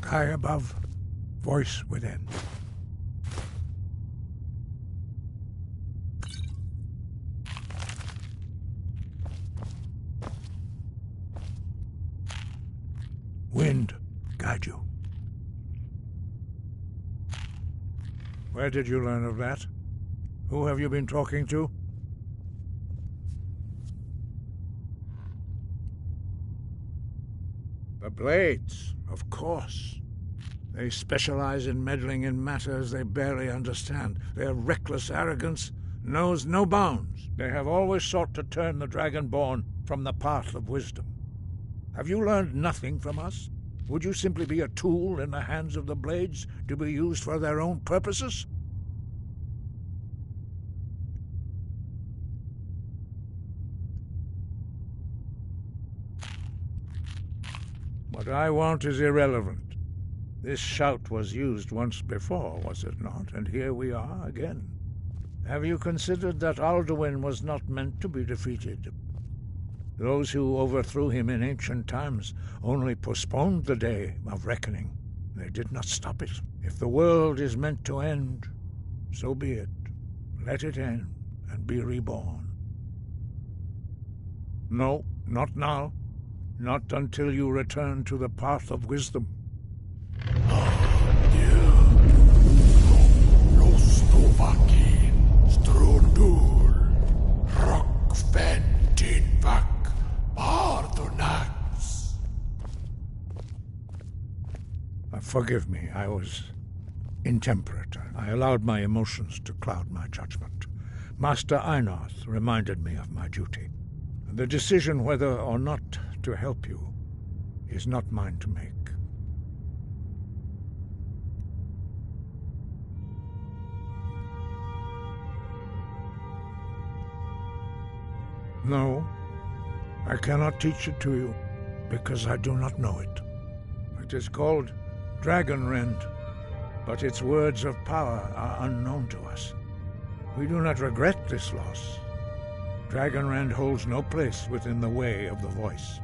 Sky above, voice within. Wind, guide you. Where did you learn of that? Who have you been talking to? The Blades, of course. They specialize in meddling in matters they barely understand. Their reckless arrogance knows no bounds. They have always sought to turn the Dragonborn from the path of wisdom. Have you learned nothing from us? Would you simply be a tool in the hands of the Blades to be used for their own purposes? What I want is irrelevant. This shout was used once before, was it not? And here we are again. Have you considered that Alduin was not meant to be defeated? Those who overthrew him in ancient times only postponed the day of reckoning. They did not stop it. If the world is meant to end, so be it. Let it end and be reborn. No, not now. Not until you return to the path of wisdom. Forgive me, I was intemperate. I allowed my emotions to cloud my judgment. Master Einarth reminded me of my duty. The decision whether or not to help you is not mine to make. No, I cannot teach it to you, because I do not know it. It is called Dragonrend, but its words of power are unknown to us. We do not regret this loss. Dragonrend holds no place within the way of the voice.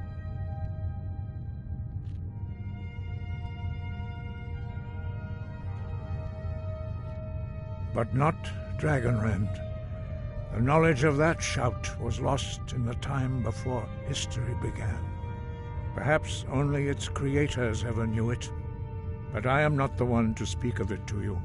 But not Dragonrend. The knowledge of that shout was lost in the time before history began. Perhaps only its creators ever knew it, but I am not the one to speak of it to you.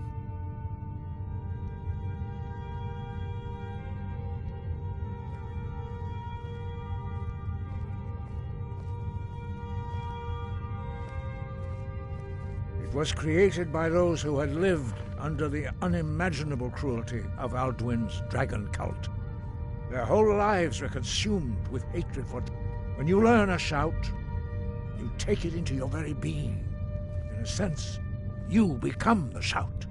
It was created by those who had lived under the unimaginable cruelty of Alduin's dragon cult. Their whole lives were consumed with hatred for them. When you learn a shout, you take it into your very being. In a sense, you become the shout.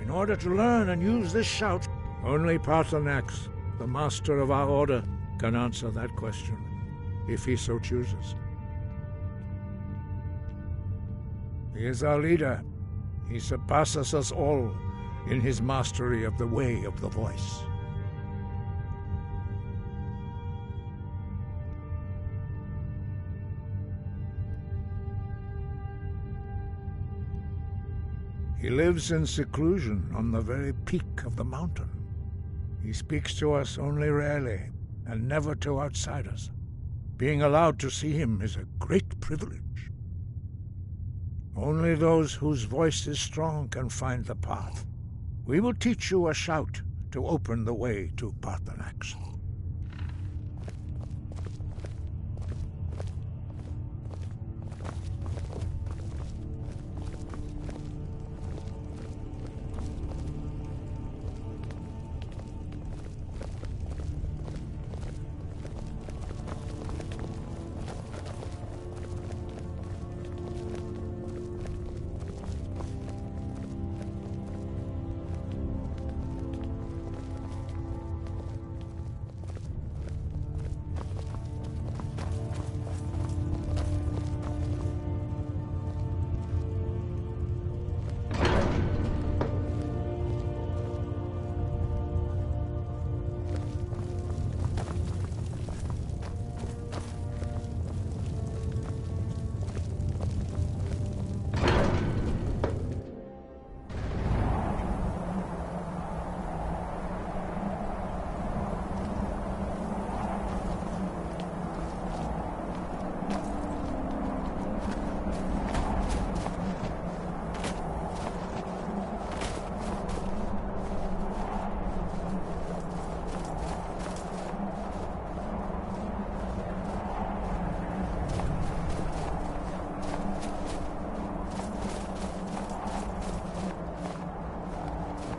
In order to learn and use this shout, only Paarthurnax, the master of our order, can answer that question, if he so chooses. He is our leader. He surpasses us all in his mastery of the way of the voice. He lives in seclusion on the very peak of the mountain. He speaks to us only rarely, and never to outsiders. Being allowed to see him is a great privilege. Only those whose voice is strong can find the path. We will teach you a shout to open the way to Paarthurnax.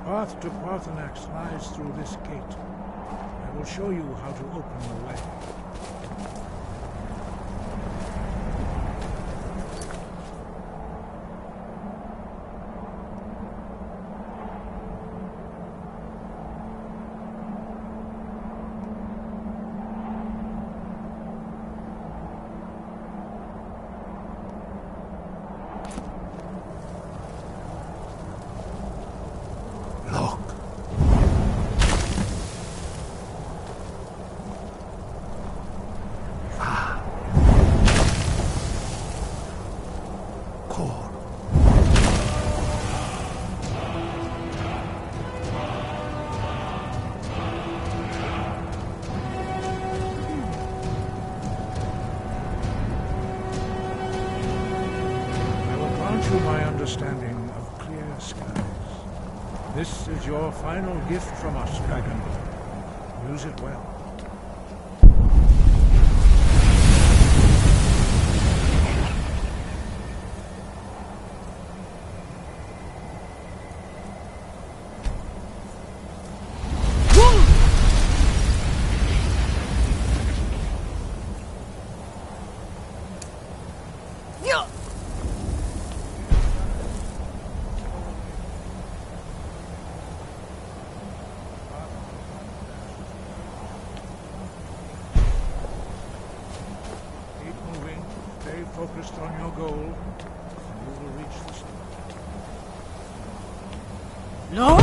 path to Parthenax lies through this gate. I will show you how to open the way. To my understanding of clear skies. This is your final gift from us, Dragon. Use it well. Focused on your goal, and you will reach the summit. No!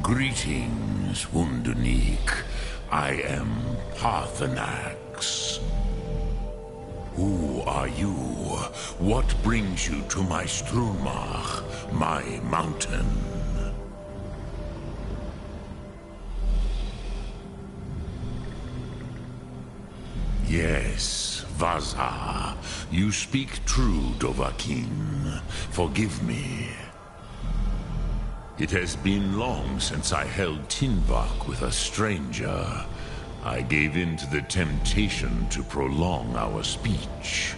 Greetings, Wunderneek. I am Parthenax. Who are you? What brings you to my Strunmach, my mountain? Yes, Vaza. You speak true, Dovahkiin. Forgive me. It has been long since I held Tinvak with a stranger. I gave in to the temptation to prolong our speech.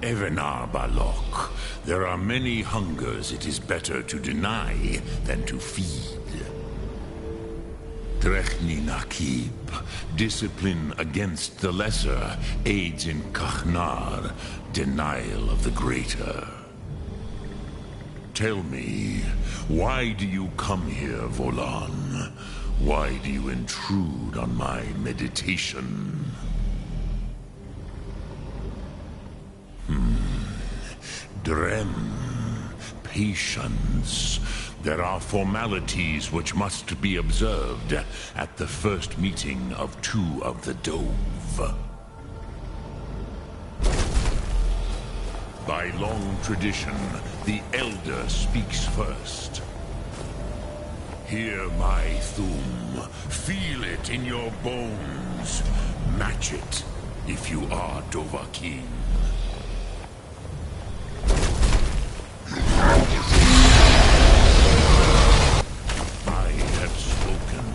Evenar Balok, there are many hungers it is better to deny than to feed. Drechni Nakib, discipline against the lesser, aids in Kachnar, denial of the greater. Tell me, why do you come here, Volan? Why do you intrude on my meditation? Drem, patience. There are formalities which must be observed at the first meeting of two of the Dove. By long tradition, the Elder speaks first. Hear my Thum. Feel it in your bones. Match it if you are Dovahkiin. I have spoken.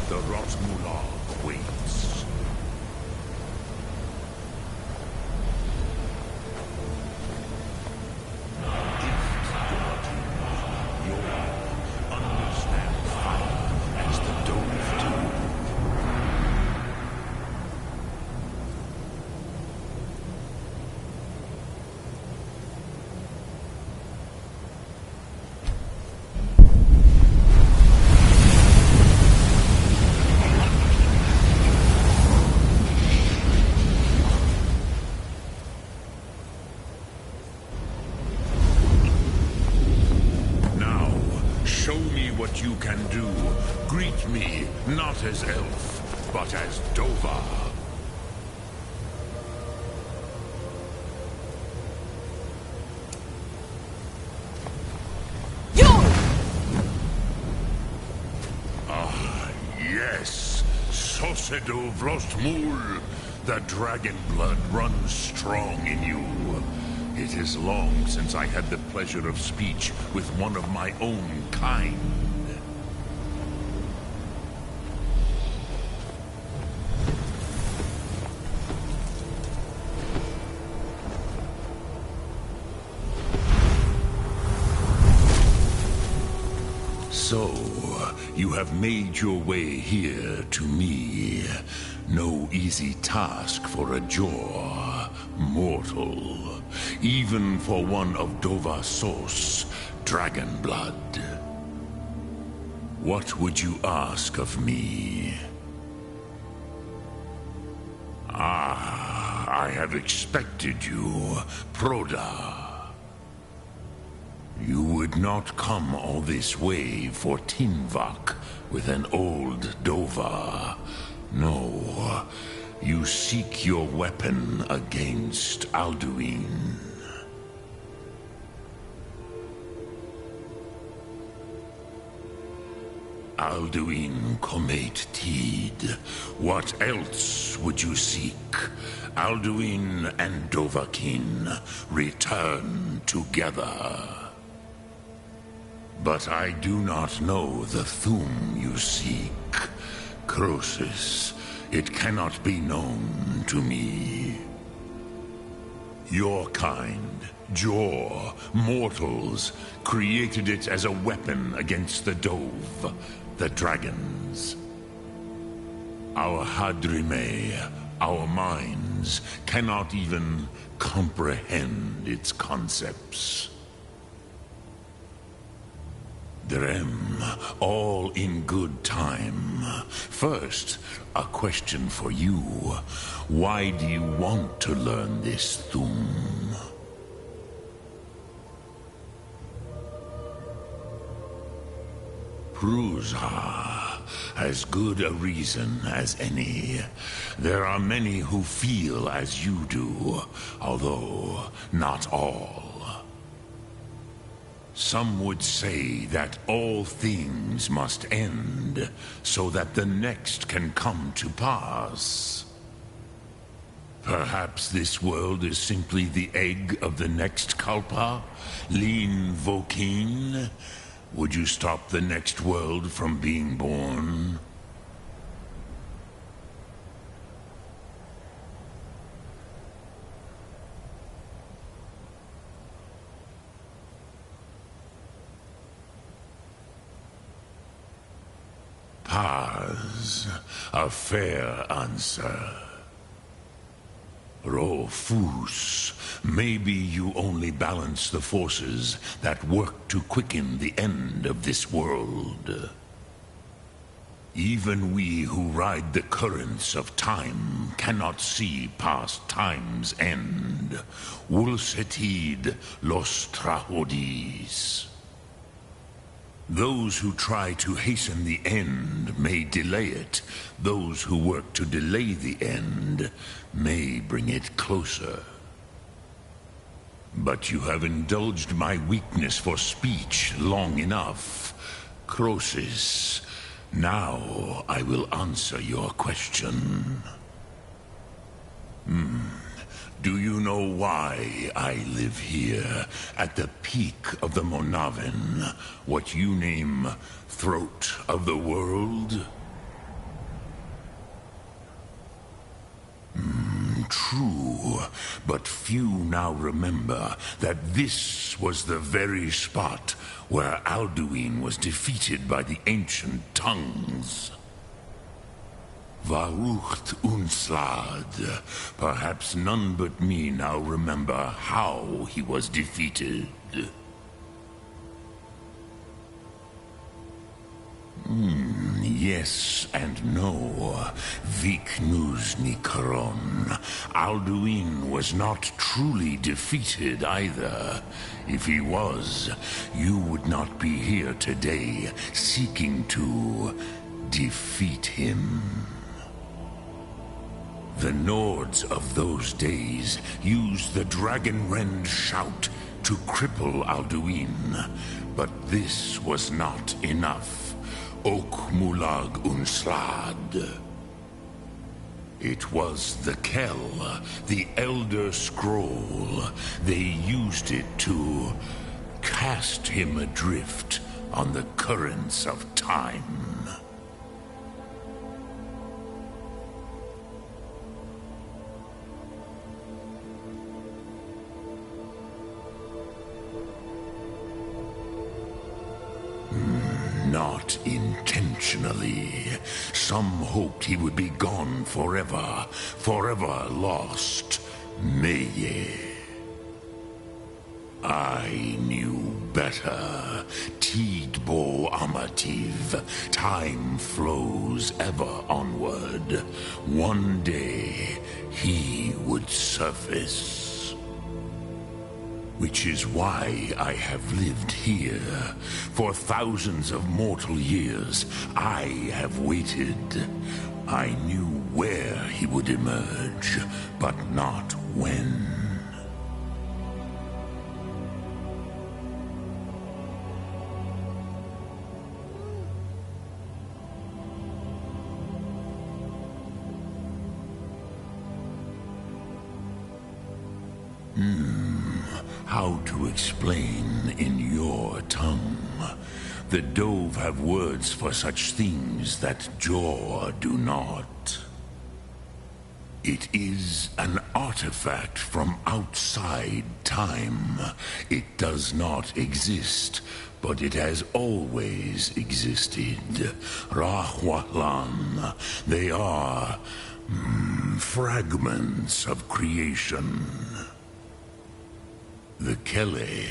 The Rotmulag waits. What you can do. Greet me, not as elf, but as Dova. Ah, yes. Sosedo Vrostmul. The dragon blood runs strong in you. It is long since I had the pleasure of speech with one of my own kind. So, you have made your way here to me. No easy task for a Jor, mortal. Even for one of Dova Sos, dragon blood. What would you ask of me? Ah, I have expected you, Proda. You would not come all this way for Tinvak with an old Dova. No, you seek your weapon against Alduin. Alduin Comate Teed. What else would you seek? Alduin and Dovahkiin return together. But I do not know the Thum you seek. Croesus, it cannot be known to me. Your kind, Jor, mortals, created it as a weapon against the Dove, the dragons. Our Hadrime, our minds, cannot even comprehend its concepts. Drem, all in good time. First, a question for you. Why do you want to learn this Thum? Prusa, as good a reason as any. There are many who feel as you do, although not all. Some would say that all things must end, so that the next can come to pass. Perhaps this world is simply the egg of the next Kalpa, Lin Vokin. Would you stop the next world from being born? Paz, a fair answer. Rofus, maybe you only balance the forces that work to quicken the end of this world. Even we who ride the currents of time cannot see past time's end. Wulsetid los trahodis. Those who try to hasten the end may delay it. Those who work to delay the end may bring it closer. But you have indulged my weakness for speech long enough. Croesus, now I will answer your question. Do you know why I live here, at the peak of the Monavin, what you name Throat of the World? True, but few now remember that this was the very spot where Alduin was defeated by the ancient tongues. Varucht Unslad. Perhaps none but me now remember how he was defeated. Yes and no. Viknus Nikaron. Alduin was not truly defeated either. If he was, you would not be here today seeking to defeat him. The Nords of those days used the Dragonrend shout to cripple Alduin, but this was not enough. Ok Mulag Unslad. It was the Kell, the Elder Scroll. They used it to cast him adrift on the currents of time. Not intentionally. Some hoped he would be gone forever, forever lost. Meye. I knew better. Tidbo Amativ. Time flows ever onward. One day, he would surface. Which is why I have lived here. For thousands of mortal years, I have waited. I knew where he would emerge, but not when. How to explain in your tongue? The Dove have words for such things that Jor do not. It is an artifact from outside time. It does not exist, but it has always existed. Rahwalan. They are fragments of creation. The Kele,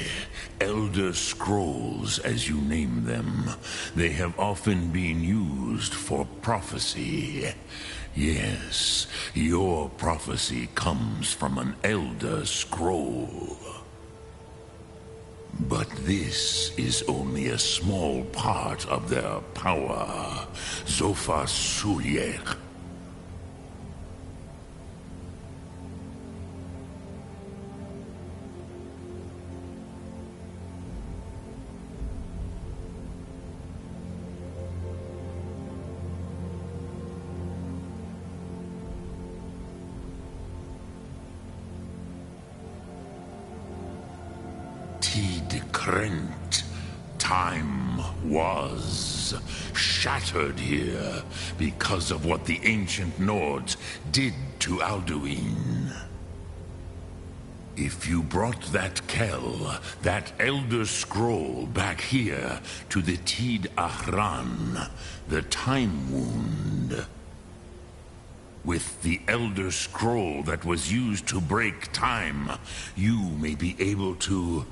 Elder Scrolls as you name them, they have often been used for prophecy. Yes, your prophecy comes from an Elder Scroll. But this is only a small part of their power. Zofa Sulier. Krent. Time was shattered here because of what the ancient Nords did to Alduin. If you brought that Kell, that Elder Scroll, back here to the Tid Ahran, the Time Wound, with the Elder Scroll that was used to break time, you may be able to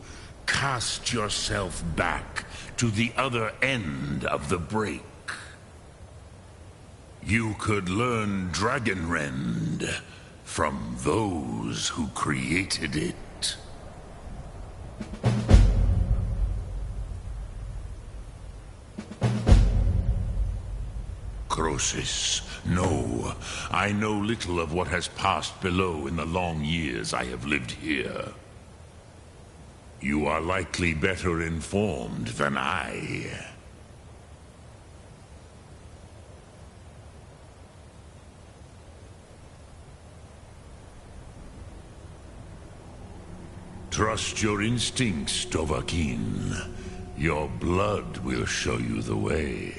cast yourself back to the other end of the break. You could learn Dragonrend from those who created it. Croesus, no. I know little of what has passed below in the long years I have lived here. You are likely better informed than I. Trust your instincts, Dovahkiin. Your blood will show you the way.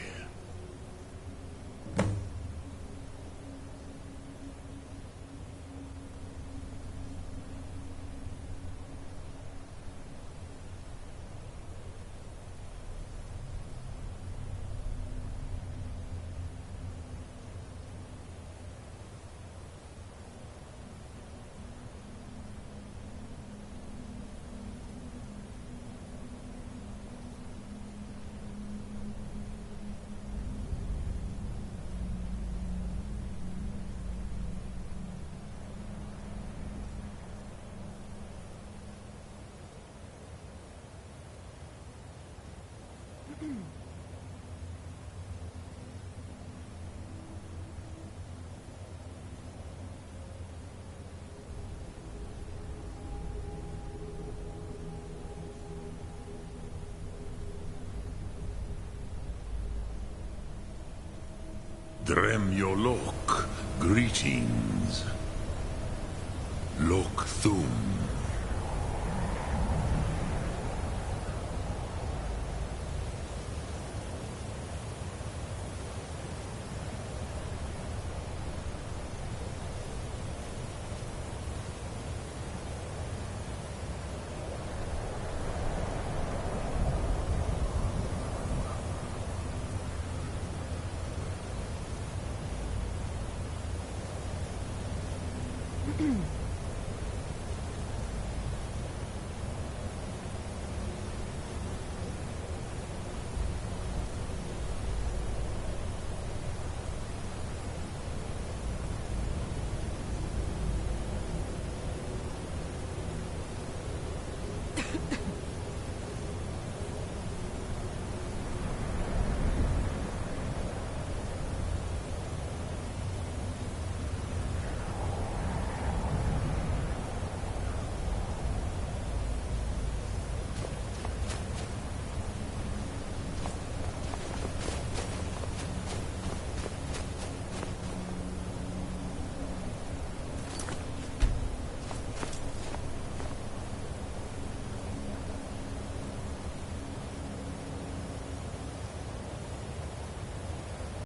Dremyolok, greetings. Lok Thum.